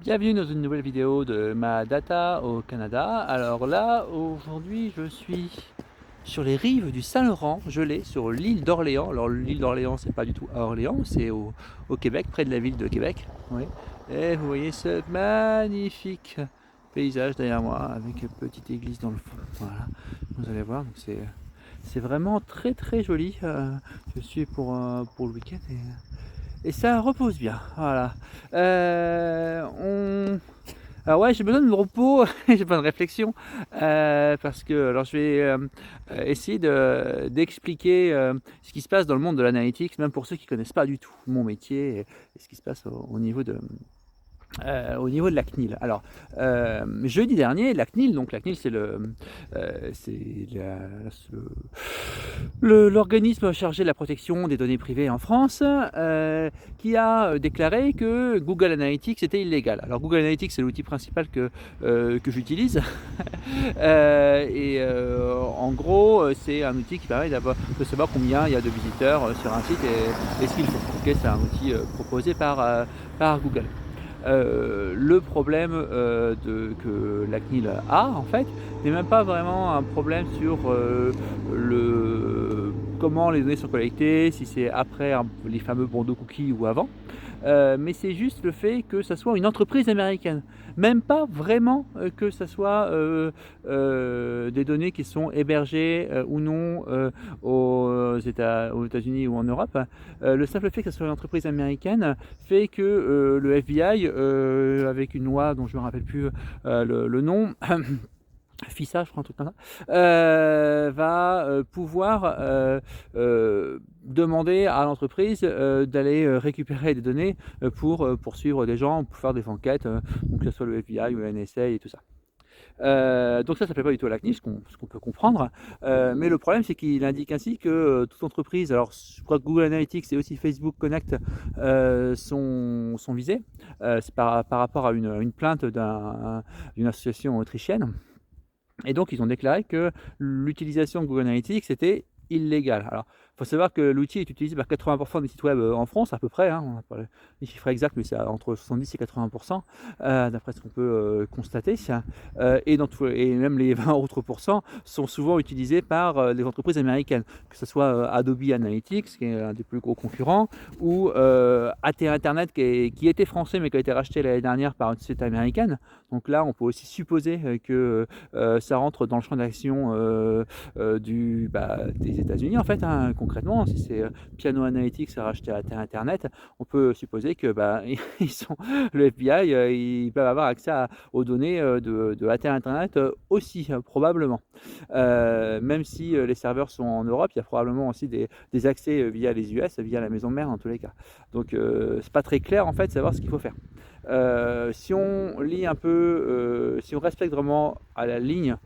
Bienvenue dans une nouvelle vidéo de ma data au Canada. Alors là, aujourd'hui, je suis sur les rives du Saint-Laurent, gelé sur l'île d'Orléans. Alors l'île d'Orléans, c'est pas du tout à Orléans, c'est au Québec, près de la ville de Québec. Oui. Et vous voyez ce magnifique paysage derrière moi, avec une petite église dans le fond. Voilà, vous allez voir, donc c'est vraiment très très joli. Je suis pour le week-end et ça repose bien, voilà. Alors ouais, j'ai besoin de repos, j'ai besoin de réflexion, parce que alors je vais, essayer d'expliquer, ce qui se passe dans le monde de l'analytics, même pour ceux qui connaissent pas du tout mon métier et ce qui se passe au niveau de la CNIL. Alors, jeudi dernier, la CNIL, donc la CNIL, c'est l'organisme chargé de la protection des données privées en France, qui a déclaré que Google Analytics était illégal. Alors, Google Analytics, c'est l'outil principal que j'utilise. En gros, c'est un outil qui permet de savoir combien il y a de visiteurs sur un site et ce qu'il faut. Ok, c'est un outil proposé par Google. Le problème que la CNIL a, en fait, n'est même pas vraiment un problème sur comment les données sont collectées, si c'est après les fameux bandeaux cookies ou avant. Mais c'est juste le fait que ça soit une entreprise américaine. Même pas vraiment que ça soit des données qui sont hébergées ou non aux États-Unis ou en Europe. Le simple fait que ce soit une entreprise américaine fait que le FBI, avec une loi dont je ne me rappelle plus le nom, FISA, je crois, un truc comme ça, va pouvoir demander à l'entreprise d'aller récupérer des données pour poursuivre des gens, pour faire des enquêtes, donc que ce soit le FBI ou le NSA et tout ça. Donc ça ne plaît pas du tout à la CNIL, ce qu'on peut comprendre. Mais le problème, c'est qu'il indique ainsi que toute entreprise, alors je crois que Google Analytics et aussi Facebook Connect sont visés. C'est par rapport à une plainte d'une association autrichienne. Et donc, ils ont déclaré que l'utilisation de Google Analytics était illégale. Alors, il faut savoir que l'outil est utilisé par 80% des sites web en France, à peu près. Hein, on n'a pas les chiffres exacts, mais c'est entre 70 et 80%, d'après ce qu'on peut constater. Et même les 20 autres pourcents sont souvent utilisés par les entreprises américaines, que ce soit Adobe Analytics, qui est un des plus gros concurrents, ou AT Internet, qui était français, mais qui a été racheté l'année dernière par une société américaine. Donc là, on peut aussi supposer que ça rentre dans le champ d'action des États-Unis, en fait, hein, concrètement. Si c'est Piano Analytics a racheté Internet, on peut supposer que le FBI, ils peuvent avoir accès aux données de Internet aussi, probablement. Même si les serveurs sont en Europe, il y a probablement aussi des accès via les US, via la maison mère dans tous les cas. Donc, c'est pas très clair, en fait, de savoir ce qu'il faut faire. Si on lit un peu, si on respecte vraiment à la ligne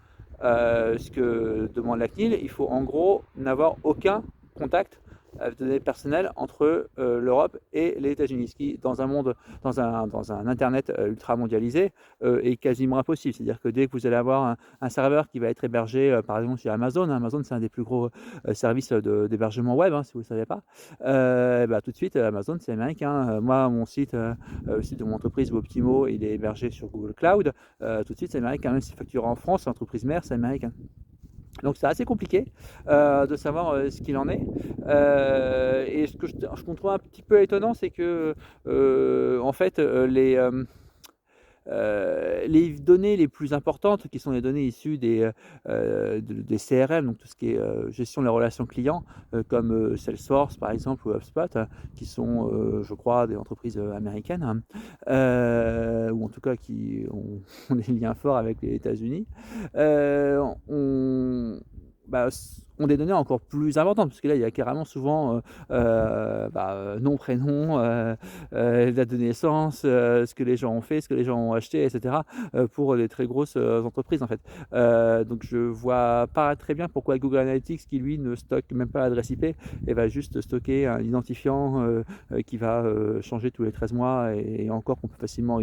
ce que demande la CNIL, il faut en gros n'avoir aucun contact de données personnelles entre l'Europe et les États-Unis, ce qui, dans un Internet ultra mondialisé, est quasiment impossible. C'est-à-dire que dès que vous allez avoir un serveur qui va être hébergé, par exemple, chez Amazon, Amazon c'est un des plus gros services d'hébergement web, hein, si vous ne le savez pas, tout de suite, Amazon c'est américain. Moi, mon site, le site de mon entreprise Optimo, il est hébergé sur Google Cloud, tout de suite c'est américain. Même si c'est facturé en France, l'entreprise mère c'est américain. Donc c'est assez compliqué de savoir ce qu'il en est. Et ce que je trouve un petit peu étonnant, c'est que en fait les données les plus importantes, qui sont les données issues des CRM, donc tout ce qui est gestion de la relation client, comme Salesforce par exemple ou HubSpot, qui sont, je crois, des entreprises américaines, hein, ou en tout cas qui ont des liens forts avec les États-Unis, on, bah, ont des données encore plus importantes, parce que là, il y a carrément souvent nom, prénom, date de naissance, ce que les gens ont fait, ce que les gens ont acheté, etc. Pour les très grosses entreprises, en fait. Donc, je vois pas très bien pourquoi Google Analytics, qui lui ne stocke même pas l'adresse IP, et va juste stocker un identifiant qui va changer tous les 13 mois et encore qu'on peut facilement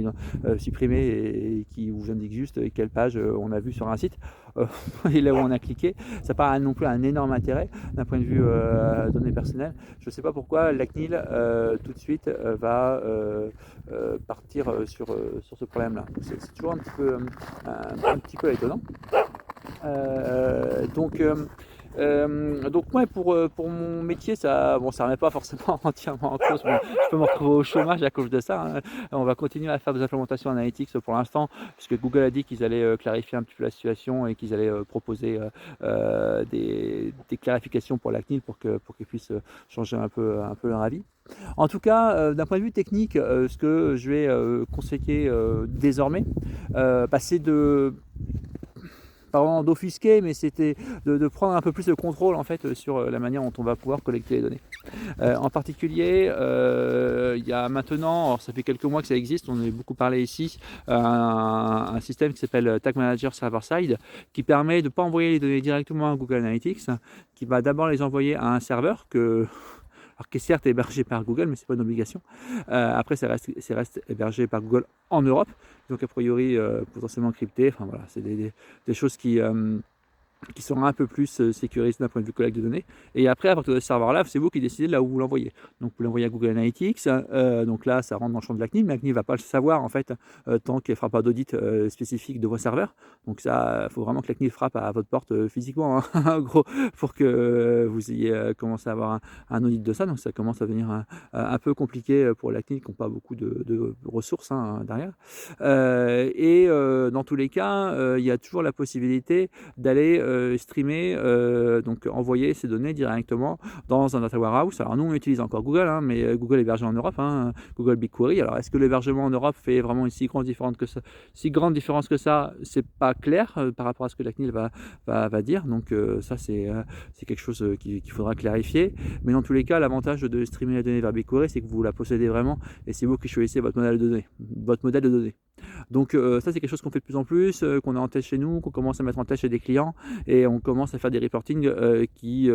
supprimer et qui vous indique juste quelle page on a vu sur un site et là où on a cliqué. Ça pas non plus un énorme intérêt d'un point de vue données personnelles. Je ne sais pas pourquoi la CNIL tout de suite va partir sur ce problème-là. C'est toujours un petit peu étonnant. Donc ouais, pour mon métier, ça remet pas forcément entièrement en cause. Bon, je peux me retrouver au chômage à cause de ça, hein. On va continuer à faire des implémentations analytics pour l'instant, puisque Google a dit qu'ils allaient clarifier un petit peu la situation et qu'ils allaient proposer des clarifications pour la CNIL pour qu'ils puissent changer un peu leur avis. En tout cas, d'un point de vue technique, ce que je vais conseiller désormais, c'est de pas vraiment d'offusquer, mais c'était de prendre un peu plus de contrôle en fait sur la manière dont on va pouvoir collecter les données. En particulier, il y a maintenant, alors ça fait quelques mois que ça existe, on en a beaucoup parlé ici, un système qui s'appelle Tag Manager Server-Side, qui permet de ne pas envoyer les données directement à Google Analytics, qui va d'abord les envoyer à un serveur alors qui est certes hébergé par Google, mais ce n'est pas une obligation. Après, ça reste hébergé par Google en Europe, donc a priori potentiellement crypté. Enfin voilà, c'est des choses qui sont un peu plus sécurisées d'un point de vue collecte de données. Et après, à partir de ce serveur-là, c'est vous qui décidez là où vous l'envoyez. Donc vous l'envoyez à Google Analytics, donc là ça rentre dans le champ de la CNIL, mais la CNIL ne va pas le savoir en fait tant qu'elle ne fera pas d'audit spécifique de vos serveurs. Donc ça, il faut vraiment que la CNIL frappe à votre porte physiquement, hein, en gros, pour que vous ayez commencé à avoir un audit de ça. Donc ça commence à devenir un peu compliqué pour la CNIL qui n'ont pas beaucoup de ressources derrière. Dans tous les cas, il y a toujours la possibilité d'aller streamer, donc envoyer ces données directement dans un data warehouse. Alors nous on utilise encore Google, hein, mais Google est hébergé en Europe, hein, Google BigQuery. Alors est-ce que l'hébergement en Europe fait vraiment une si grande différence que ça? C'est pas clair par rapport à ce que la CNIL va dire. Donc ça c'est quelque chose qu'il faudra clarifier. Mais dans tous les cas, l'avantage de streamer la donnée vers BigQuery, c'est que vous la possédez vraiment et c'est vous qui choisissez votre modèle de données. Donc ça c'est quelque chose qu'on fait de plus en plus, qu'on est en test chez nous, qu'on commence à mettre en test chez des clients et on commence à faire des reportings qui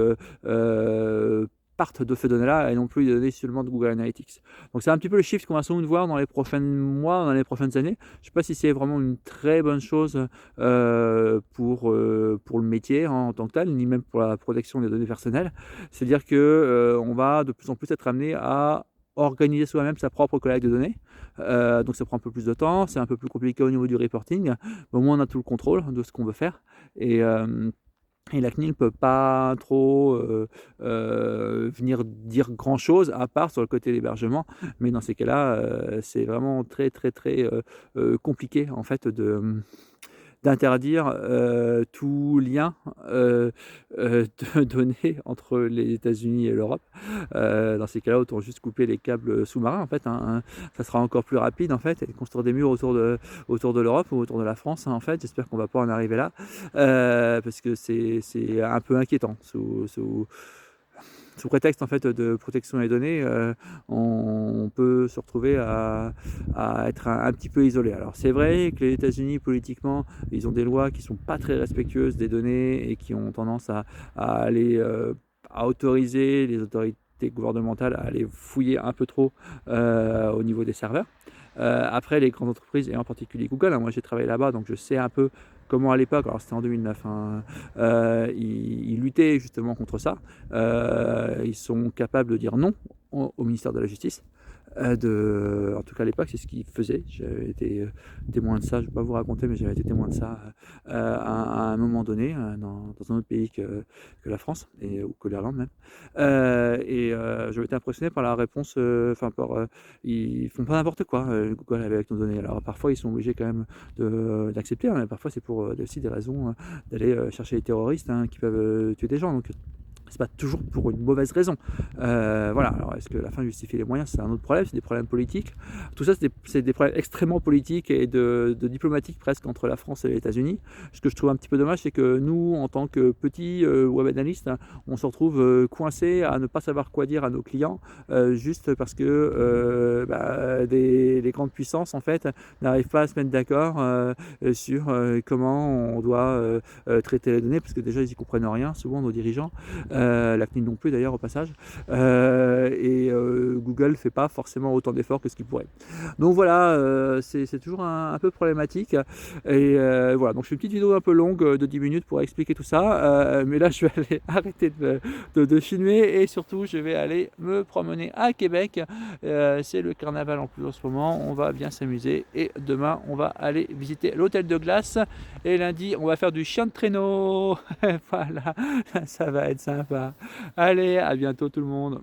partent de ces données-là et non plus des données seulement de Google Analytics. Donc c'est un petit peu le shift qu'on va sans doute voir dans les prochains mois, dans les prochaines années. Je ne sais pas si c'est vraiment une très bonne chose pour le métier en tant que tel, ni même pour la protection des données personnelles. C'est-à-dire qu'on va de plus en plus être amené à organiser soi-même sa propre collecte de données. Donc ça prend un peu plus de temps, c'est un peu plus compliqué au niveau du reporting, mais au moins on a tout le contrôle de ce qu'on veut faire. Et la CNIL ne peut pas trop venir dire grand chose à part sur le côté de l'hébergement, mais dans ces cas-là, c'est vraiment très très très compliqué en fait d'interdire tout lien de données entre les États-Unis et l'Europe. Dans ces cas-là, autant juste couper les câbles sous-marins en fait, hein. Ça sera encore plus rapide en fait, et construire des murs autour de l'Europe ou autour de la France, hein, en fait. J'espère qu'on va pas en arriver là, parce que c'est un peu inquiétant sous prétexte en fait de protection des données, on peut se retrouver à être un petit peu isolé. Alors c'est vrai que les États-Unis politiquement, ils ont des lois qui sont pas très respectueuses des données et qui ont tendance à aller à autoriser les autorités gouvernementales à aller fouiller un peu trop au niveau des serveurs. Après, les grandes entreprises, et en particulier Google, hein, moi j'ai travaillé là-bas, donc je sais un peu comment à l'époque, alors c'était en 2009, hein, ils luttaient justement contre ça. Ils sont capables de dire non au ministère de la Justice. En tout cas à l'époque c'est ce qu'ils faisaient. J'avais été témoin de ça, je ne vais pas vous raconter, mais j'avais été témoin de ça à un moment donné dans un autre pays que la France ou que l'Irlande même. J'avais été impressionné par la réponse, ils font pas n'importe quoi Google avec nos données. Alors parfois ils sont obligés quand même d'accepter, hein, mais parfois c'est pour aussi des raisons d'aller chercher les terroristes, hein, qui peuvent tuer des gens. Donc c'est pas toujours pour une mauvaise raison. Voilà. Alors est-ce que la fin justifie les moyens? C'est un autre problème, c'est des problèmes politiques. Tout ça, c'est des problèmes extrêmement politiques et de diplomatique presque entre la France et les États-Unis. Ce que je trouve un petit peu dommage, c'est que nous, en tant que petits web analystes, hein, on se retrouve coincés à ne pas savoir quoi dire à nos clients, juste parce que les grandes puissances en fait n'arrivent pas à se mettre d'accord sur comment on doit traiter les données, parce que déjà ils y comprennent rien, souvent nos dirigeants. la CNIL non plus d'ailleurs au passage, Google ne fait pas forcément autant d'efforts que ce qu'il pourrait. Donc voilà, c'est toujours un peu problématique voilà, donc je fais une petite vidéo un peu longue de 10 minutes pour expliquer tout ça, mais là je vais aller arrêter de filmer et surtout je vais aller me promener à Québec. C'est le carnaval en plus en ce moment, on va bien s'amuser et demain on va aller visiter l'hôtel de glace et lundi on va faire du chien de traîneau. Voilà, ça va être sympa. Allez, à bientôt tout le monde.